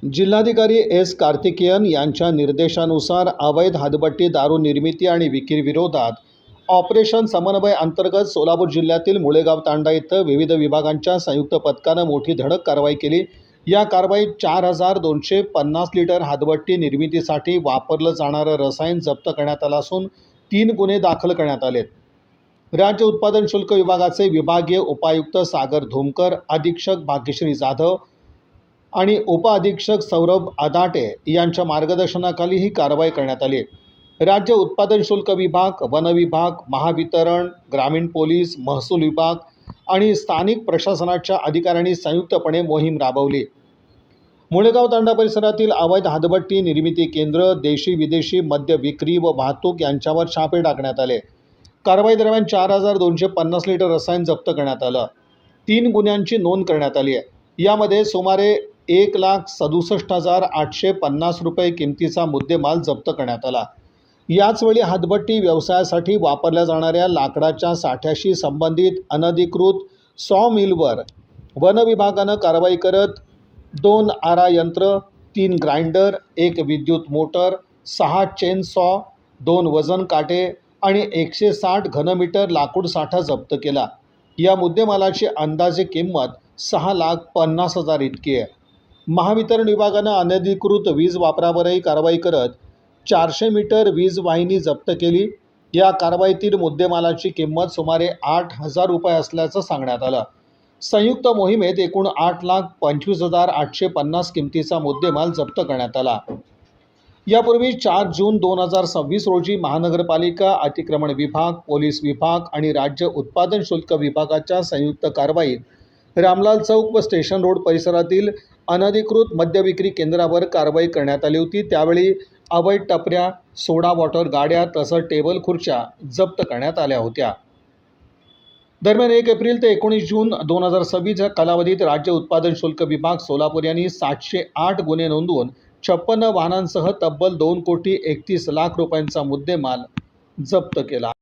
जिल्हाधिकारी एस. कार्तिकेयन यांच्या निर्देशानुसार अवैध हदबट्टी दारू निर्मिती आणि विक्री विरोधात ऑपरेशन समन्वय अंतर्गत सोलापूर जिल्ह्यातील मुळेगाव तांडा इथं विविध विभागांच्या संयुक्त पथकानं मोठी धडक कारवाई केली। या कारवाईत 4,250 लिटर हदबट्टी निर्मितीसाठी वापरलं जाणारं रसायन जप्त करण्यात आलं असून 3 गुन्हे दाखल करण्यात आलेत। राज्य उत्पादन शुल्क विभागाचे विभागीय उपायुक्त सागर धोमकर, अधीक्षक भाग्यश्री जाधव आणि उपअधीक्षक सौरभ अदाटे यांच्या मार्गदर्शनाखाली ही कारवाई करण्यात आली। राज्य उत्पादन शुल्क विभाग, वन विभाग, महावितरण, ग्रामीण पोलीस, महसूल विभाग आणि स्थानिक प्रशासनाच्या अधिकाऱ्यांनी संयुक्तपणे मोहीम राबवली। मुळेगाव तांडा परिसरातील अवैध हदबट्टी निर्मिती केंद्र, देशी विदेशी मद्य विक्री व वाहतूक यांच्यावर छापे टाकण्यात आले। कारवाई दरम्यान 4,250 लिटर रसायन जप्त करण्यात आलं। 3 गुन्ह्यांची नोंद करण्यात आली आहे। यामध्ये सुमारे 1,67,850 रुपये किमतीचा मुद्देमाल जप्त करण्यात आला। याचवेळी हदबट्टी व्यवसायासाठी वापरल्या जाणाऱ्या लाकडाच्या साठ्याशी संबंधित अनधिकृत सॉ मिलवर वन विभागानं कारवाई करत 2 आरा यंत्र, 3 ग्राइंडर, 1 विद्युत मोटर, 6 चेन सॉ, 2 वजन काटे आणि 160 घनमीटर लाकूड साठा जप्त केला। या मुद्देमालाची अंदाजे किंमत 6,50,000 इतकी आहे। महावितरण विभागानं अनधिकृत वीज वापरावरही कारवाई करत 400 मीटर वीज वाहिनी जप्त केली। या कारवाईतील मुद्देमालाची किंमत सुमारे 8,000 रुपये असल्याचं सांगण्यात आलं। संयुक्त मोहिमेत एकूण 8,25,850 किमतीचा मुद्देमाल जप्त करण्यात आला। यापूर्वी 4 जून 2026 रोजी महानगरपालिका अतिक्रमण विभाग, पोलीस विभाग आणि राज्य उत्पादन शुल्क विभागाच्या संयुक्त कारवाईत रामलाल चौक व स्टेशन रोड परिसरातील अनधिकृत मद्य विक्री केंद्रावर कारवाई करण्यात आली होती। त्यावेळी अवैध टपऱ्या, सोडा वॉटर गाड्या तसंच टेबल खुर्च्या जप्त करण्यात आल्या होत्या। दरम्यान 1 एप्रिल ते 19 जून 2026 या कालावधीत राज्य उत्पादन शुल्क विभाग सोलापूर यांनी 708 गुन्हे नोंदवून 56 वाहनांसह तब्बल 2,31,00,000 रुपयांचा मुद्देमाल जप्त केला।